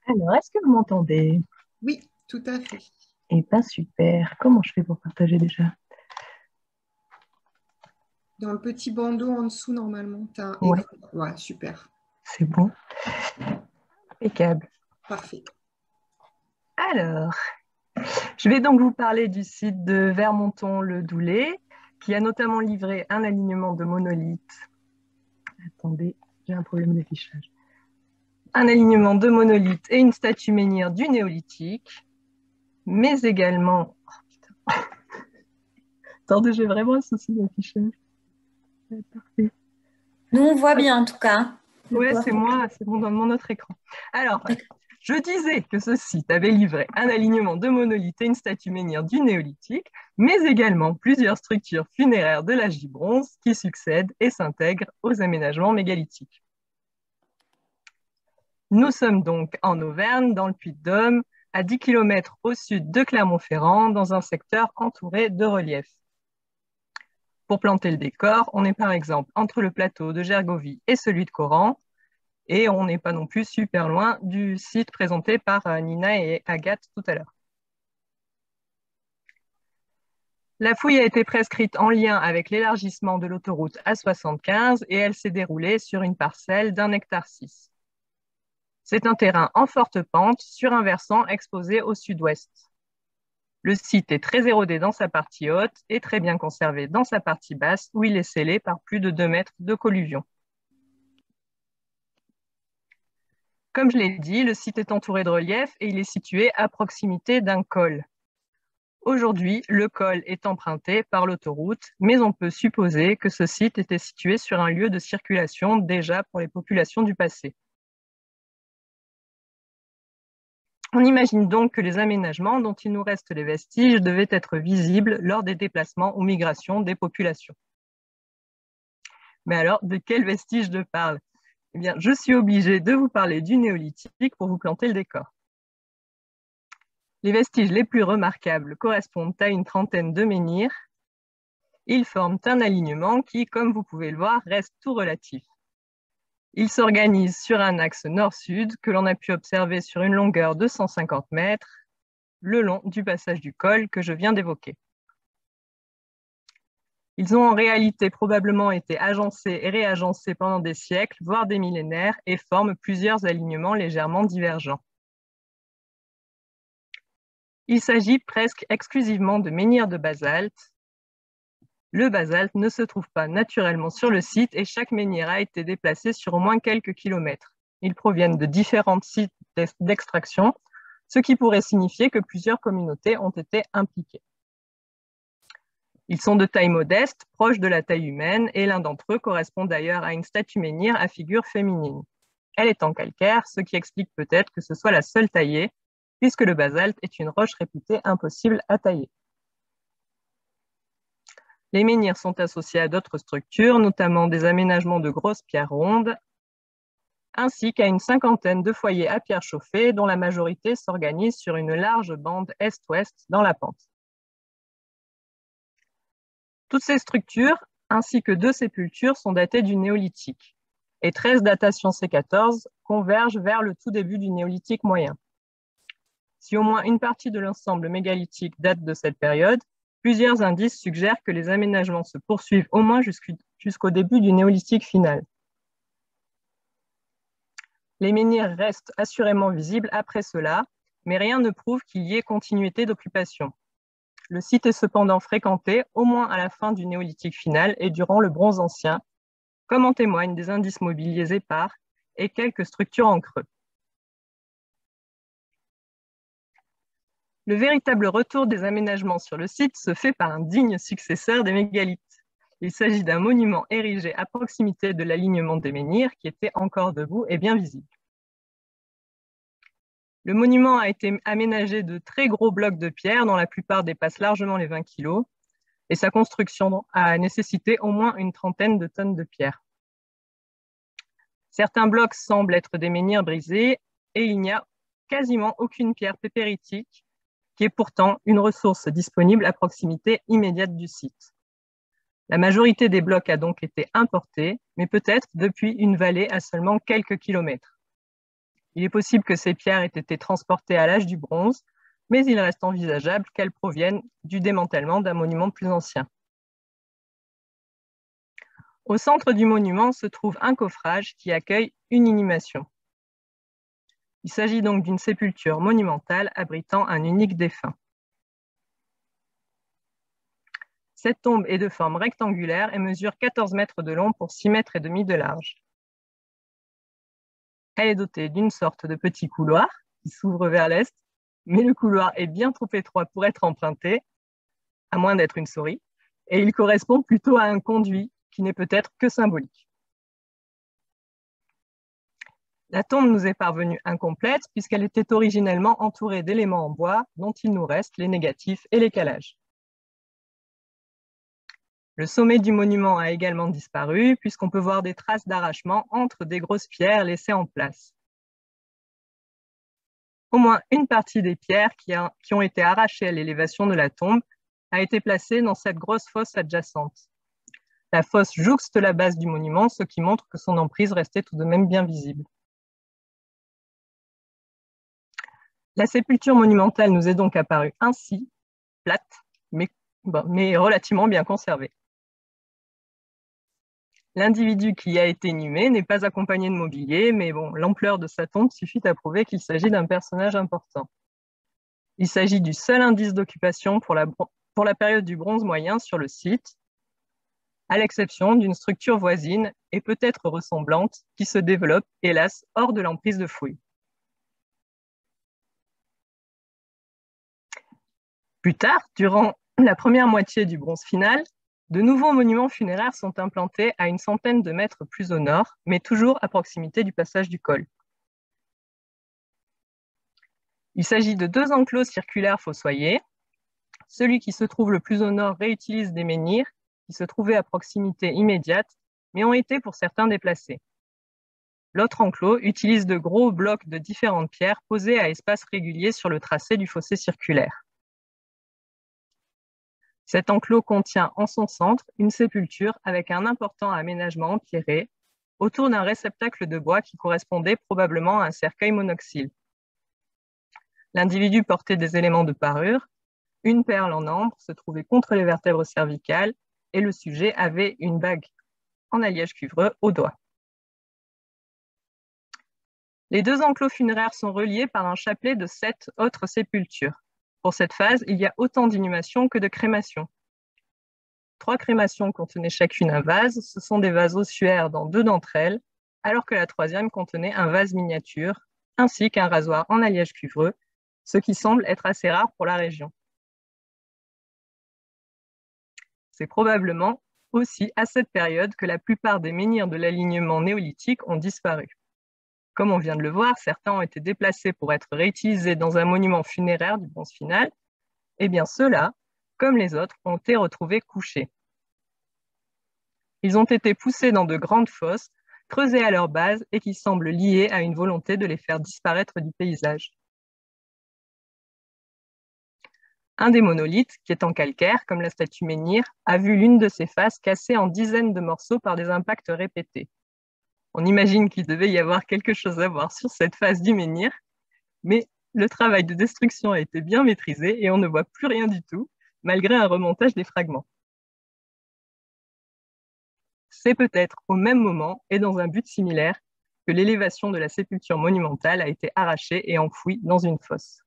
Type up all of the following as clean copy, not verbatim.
Alors, est-ce que vous m'entendez? Oui, tout à fait. Eh bien, super. Comment je fais pour partager déjà? Dans le petit bandeau en dessous, normalement, tu as un Ouais, écran. Ouais, super. c'est bon. Impeccable. Parfait. Alors, je vais donc vous parler du site de Vermonton-le-Doulé, qui a notamment livré un alignement de monolithes. Attendez, j'ai un problème d'affichage. Un alignement de monolithes et une statue menhir du néolithique, mais également... Attendez, j'ai vraiment un souci d'affichage. Ouais, parfait. Nous, on voit bien en tout cas. Le Ouais, c'est PowerPoint. moi, c'est bon dans mon autre écran. Alors, je disais que ce site avait livré un alignement de monolithes et une statue menhir du néolithique, mais également plusieurs structures funéraires de l'âge du bronze qui succèdent et s'intègrent aux aménagements mégalithiques. Nous sommes donc en Auvergne, dans le Puy-de-Dôme, à 10 km au sud de Clermont-Ferrand, dans un secteur entouré de reliefs. Pour planter le décor, on est par exemple entre le plateau de Gergovie et celui de Coran, et on n'est pas non plus super loin du site présenté par Nina et Agathe tout à l'heure. La fouille a été prescrite en lien avec l'élargissement de l'autoroute A75 et elle s'est déroulée sur une parcelle d'1,6 hectare. C'est un terrain en forte pente sur un versant exposé au sud-ouest. Le site est très érodé dans sa partie haute et très bien conservé dans sa partie basse où il est scellé par plus de 2 mètres de colluvion. Comme je l'ai dit, le site est entouré de reliefs et il est situé à proximité d'un col. Aujourd'hui, le col est emprunté par l'autoroute, mais on peut supposer que ce site était situé sur un lieu de circulation déjà pour les populations du passé. On imagine donc que les aménagements dont il nous reste les vestiges devaient être visibles lors des déplacements ou migrations des populations. Mais alors, de quels vestiges je parle? Eh bien, je suis obligée de vous parler du néolithique pour vous planter le décor. Les vestiges les plus remarquables correspondent à une trentaine de menhirs. Ils forment un alignement qui, comme vous pouvez le voir, reste tout relatif. Ils s'organisent sur un axe nord-sud que l'on a pu observer sur une longueur de 150 mètres, le long du passage du col que je viens d'évoquer. Ils ont en réalité probablement été agencés et réagencés pendant des siècles, voire des millénaires, et forment plusieurs alignements légèrement divergents. Il s'agit presque exclusivement de menhirs de basalte. Le basalte ne se trouve pas naturellement sur le site et chaque menhir a été déplacé sur au moins quelques kilomètres. Ils proviennent de différents sites d'extraction, ce qui pourrait signifier que plusieurs communautés ont été impliquées. Ils sont de taille modeste, proche de la taille humaine, et l'un d'entre eux correspond d'ailleurs à une statue menhir à figure féminine. Elle est en calcaire, ce qui explique peut-être que ce soit la seule taillée, puisque le basalte est une roche réputée impossible à tailler. Les menhirs sont associés à d'autres structures, notamment des aménagements de grosses pierres rondes, ainsi qu'à une cinquantaine de foyers à pierre chauffée, dont la majorité s'organise sur une large bande est-ouest dans la pente. Toutes ces structures, ainsi que 2 sépultures, sont datées du néolithique, et 13 datations C14 convergent vers le tout début du néolithique moyen. Si au moins une partie de l'ensemble mégalithique date de cette période, plusieurs indices suggèrent que les aménagements se poursuivent au moins jusqu'au début du néolithique final. Les menhirs restent assurément visibles après cela, mais rien ne prouve qu'il y ait continuité d'occupation. Le site est cependant fréquenté au moins à la fin du néolithique final et durant le bronze ancien, comme en témoignent des indices mobiliers épars et quelques structures en creux. Le véritable retour des aménagements sur le site se fait par un digne successeur des mégalithes. Il s'agit d'un monument érigé à proximité de l'alignement des menhirs qui était encore debout et bien visible. Le monument a été aménagé de très gros blocs de pierre dont la plupart dépassent largement les 20 kg et sa construction a nécessité au moins une trentaine de tonnes de pierre. Certains blocs semblent être des menhirs brisés et il n'y a quasiment aucune pierre pépéritique qui est pourtant une ressource disponible à proximité immédiate du site. La majorité des blocs a donc été importée, mais peut-être depuis une vallée à seulement quelques kilomètres. Il est possible que ces pierres aient été transportées à l'âge du bronze, mais il reste envisageable qu'elles proviennent du démantèlement d'un monument plus ancien. Au centre du monument se trouve un coffrage qui accueille une inhumation. Il s'agit donc d'une sépulture monumentale abritant un unique défunt. Cette tombe est de forme rectangulaire et mesure 14 mètres de long pour 6 mètres et demi de large. Elle est dotée d'une sorte de petit couloir qui s'ouvre vers l'est, mais le couloir est bien trop étroit pour être emprunté, à moins d'être une souris, et il correspond plutôt à un conduit qui n'est peut-être que symbolique. La tombe nous est parvenue incomplète puisqu'elle était originellement entourée d'éléments en bois dont il nous reste les négatifs et les calages. Le sommet du monument a également disparu puisqu'on peut voir des traces d'arrachement entre des grosses pierres laissées en place. Au moins une partie des pierres qui ont été arrachées à l'élévation de la tombe a été placée dans cette grosse fosse adjacente. La fosse jouxte la base du monument, ce qui montre que son emprise restait tout de même bien visible. La sépulture monumentale nous est donc apparue ainsi, plate, mais relativement bien conservée. L'individu qui y a été inhumé n'est pas accompagné de mobilier, mais bon, l'ampleur de sa tombe suffit à prouver qu'il s'agit d'un personnage important. Il s'agit du seul indice d'occupation pour la période du bronze moyen sur le site, à l'exception d'une structure voisine et peut-être ressemblante qui se développe, hélas, hors de l'emprise de fouilles. Plus tard, durant la première moitié du bronze final, de nouveaux monuments funéraires sont implantés à une centaine de mètres plus au nord, mais toujours à proximité du passage du col. Il s'agit de 2 enclos circulaires fossoyés. Celui qui se trouve le plus au nord réutilise des menhirs qui se trouvaient à proximité immédiate, mais ont été pour certains déplacés. L'autre enclos utilise de gros blocs de différentes pierres posés à espaces réguliers sur le tracé du fossé circulaire. Cet enclos contient en son centre une sépulture avec un important aménagement empierré autour d'un réceptacle de bois qui correspondait probablement à un cercueil monoxyle. L'individu portait des éléments de parure, une perle en ambre se trouvait contre les vertèbres cervicales et le sujet avait une bague en alliage cuivreux au doigt. Les 2 enclos funéraires sont reliés par un chapelet de 7 autres sépultures. Pour cette phase, il y a autant d'inhumations que de crémations. 3 crémations contenaient chacune un vase. Ce sont des vases ossuaires dans 2 d'entre elles, alors que la 3e contenait un vase miniature, ainsi qu'un rasoir en alliage cuivreux, ce qui semble être assez rare pour la région. C'est probablement aussi à cette période que la plupart des menhirs de l'alignement néolithique ont disparu. Comme on vient de le voir, certains ont été déplacés pour être réutilisés dans un monument funéraire du bronze final, et bien ceux-là, comme les autres, ont été retrouvés couchés. Ils ont été poussés dans de grandes fosses, creusées à leur base et qui semblent liées à une volonté de les faire disparaître du paysage. Un des monolithes, qui est en calcaire, comme la statue menhir, a vu l'une de ses faces cassée en dizaines de morceaux par des impacts répétés. On imagine qu'il devait y avoir quelque chose à voir sur cette face du menhir, mais le travail de destruction a été bien maîtrisé et on ne voit plus rien du tout, malgré un remontage des fragments. C'est peut-être au même moment et dans un but similaire que l'élévation de la sépulture monumentale a été arrachée et enfouie dans une fosse.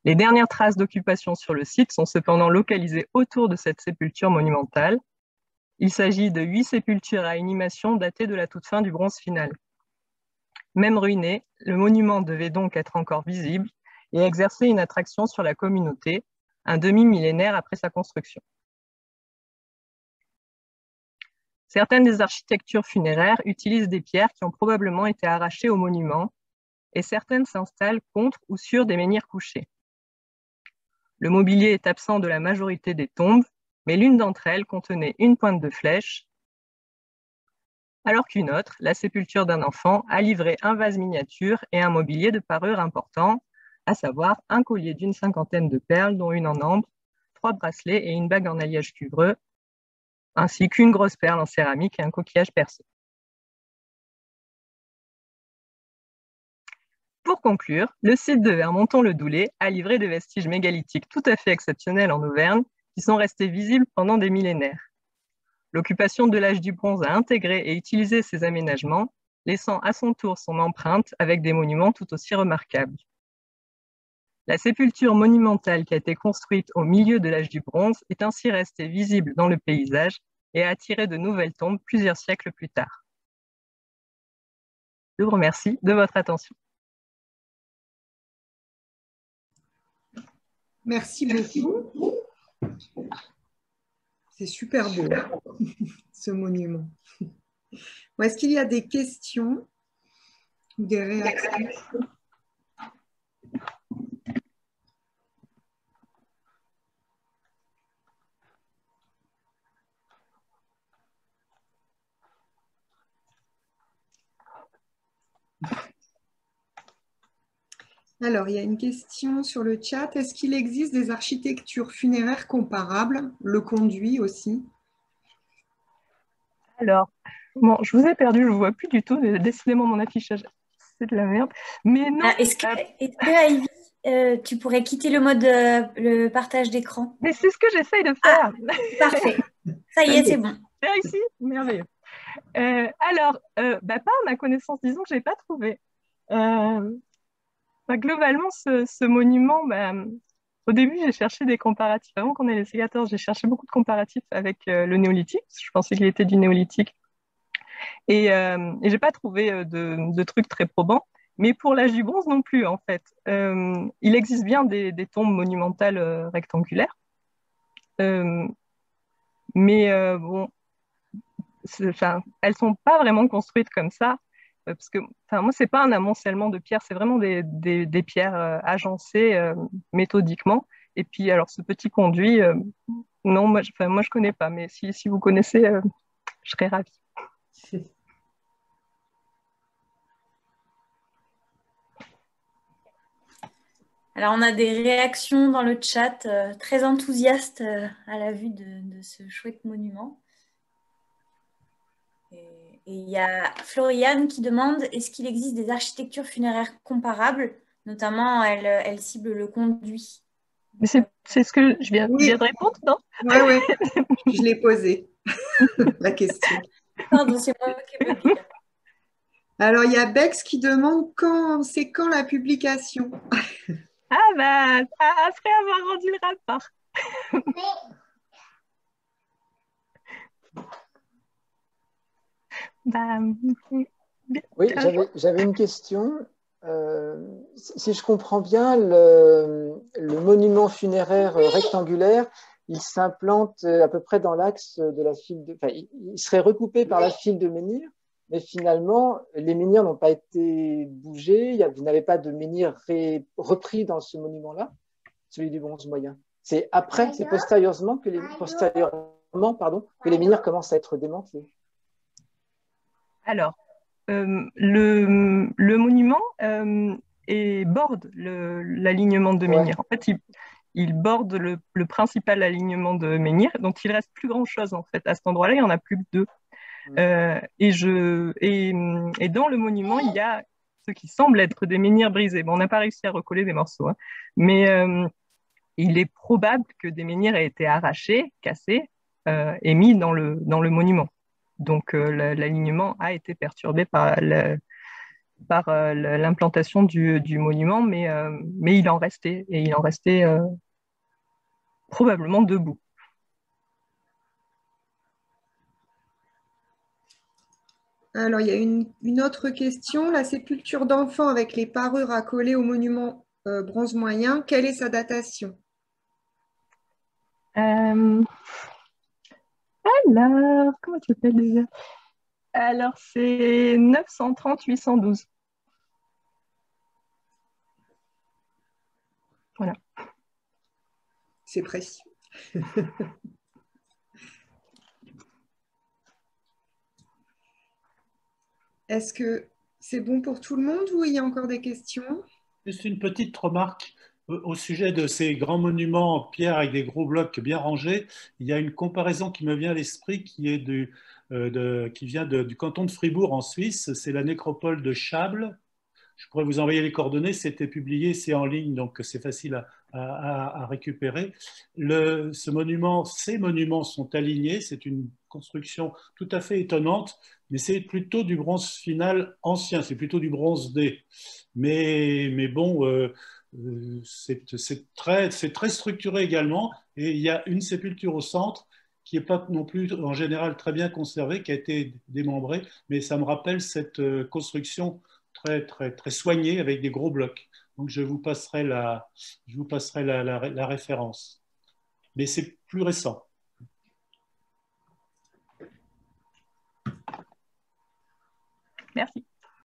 Les dernières traces d'occupation sur le site sont cependant localisées autour de cette sépulture monumentale. Il s'agit de 8 sépultures à inhumation datées de la toute fin du bronze final. Même ruiné, le monument devait donc être encore visible et exercer une attraction sur la communauté, un demi-millénaire après sa construction. Certaines des architectures funéraires utilisent des pierres qui ont probablement été arrachées au monument et certaines s'installent contre ou sur des menhirs couchés. Le mobilier est absent de la majorité des tombes, mais l'une d'entre elles contenait une pointe de flèche, alors qu'une autre, la sépulture d'un enfant, a livré un vase miniature et un mobilier de parure important, à savoir un collier d'une 50aine de perles, dont une en ambre, 3 bracelets et une bague en alliage cuivreux, ainsi qu'une grosse perle en céramique et un coquillage percé. Pour conclure, le site de Vermonton-le-Doulé a livré des vestiges mégalithiques tout à fait exceptionnels en Auvergne qui sont restés visibles pendant des millénaires. L'occupation de l'âge du bronze a intégré et utilisé ces aménagements, laissant à son tour son empreinte avec des monuments tout aussi remarquables. La sépulture monumentale qui a été construite au milieu de l'âge du bronze est ainsi restée visible dans le paysage et a attiré de nouvelles tombes plusieurs siècles plus tard. Je vous remercie de votre attention. Merci beaucoup. C'est super beau, ce monument. Est-ce qu'il y a des questions ou des réactions? Alors, il y a une question sur le chat. Est-ce qu'il existe des architectures funéraires comparables? Le conduit aussi. Alors, bon, je vous ai perdu, je ne vous vois plus du tout. Décidément, mon affichage, c'est de la merde. Mais non. Est-ce que Ivy, tu pourrais quitter le mode le partage d'écran? Mais c'est ce que j'essaye de faire. Parfait. Ça y est, c'est bon. J'ai réussi. Merveilleux. Alors, pas à ma connaissance, disons que je n'ai pas trouvé. Globalement, ce monument, au début, j'ai cherché des comparatifs. Avant qu'on ait les C14, j'ai cherché beaucoup de comparatifs avec le néolithique. Je pensais qu'il était du néolithique. Et je n'ai pas trouvé de trucs très probants. Mais pour l'âge du bronze non plus, en fait. Il existe bien des tombes monumentales rectangulaires. Mais bon, elles ne sont pas vraiment construites comme ça. Parce que moi, ce n'est pas un amoncellement de pierres, c'est vraiment des pierres agencées méthodiquement. Et puis, alors, ce petit conduit, non, moi, je ne connais pas. Mais si vous connaissez, je serais ravie. Alors, on a des réactions dans le chat très enthousiastes à la vue de ce chouette monument. Et il y a Floriane qui demande, est-ce qu'il existe des architectures funéraires comparables? Notamment, elle cible le conduit. Mais c'est ce que je viens de répondre, non? Oui, je l'ai posé, la question. Pardon, c'est moi qui ai bugué. Alors, il y a Bex qui demande c'est quand la publication? Après avoir rendu le rapport. Oui, j'avais une question. Si je comprends bien, le monument funéraire rectangulaire, il s'implante à peu près dans l'axe de la file de... Enfin, il serait recoupé par la file de menhir, mais finalement, les menhirs n'ont pas été bougés. Vous n'avez pas de menhir repris dans ce monument-là, celui du bronze moyen. C'est après, c'est postérieurement que les menhirs commencent à être démantelés. Alors, le monument borde l'alignement de menhir. En fait, il borde le principal alignement de menhir, dont il reste plus grand-chose en fait. À cet endroit-là, il n'y en a plus que deux. Et dans le monument, il y a ce qui semble être des menhirs brisés. Bon, on n'a pas réussi à recoller des morceaux, hein. Mais il est probable que des menhirs aient été arrachés, cassés et mis dans le monument. Donc, l'alignement a été perturbé par l'implantation du monument, mais il en restait, et il en restait probablement debout. Alors, il y a une autre question. La sépulture d'enfants avec les parures accolées au monument bronze moyen, quelle est sa datation? Alors, comment tu appelles déjà? Alors, c'est 930-812. Voilà. C'est précis. Est-ce que c'est bon pour tout le monde ou il y a encore des questions? Juste une petite remarque au sujet de ces grands monuments en pierre avec des gros blocs bien rangés. Il y a une comparaison qui me vient à l'esprit qui est qui vient du canton de Fribourg en Suisse. C'est la nécropole de Chable Je pourrais vous envoyer les coordonnées, c'était publié, c'est en ligne, donc c'est facile à récupérer. Ces monuments sont alignés, c'est une construction tout à fait étonnante, mais c'est plutôt du bronze final ancien, c'est plutôt du bronze D. Mais bon, c'est très structuré également, et il y a une sépulture au centre qui n'est pas non plus en général très bien conservée, qui a été démembrée, mais ça me rappelle cette construction très soignée avec des gros blocs. Donc je vous passerai la référence. Mais c'est plus récent. Merci.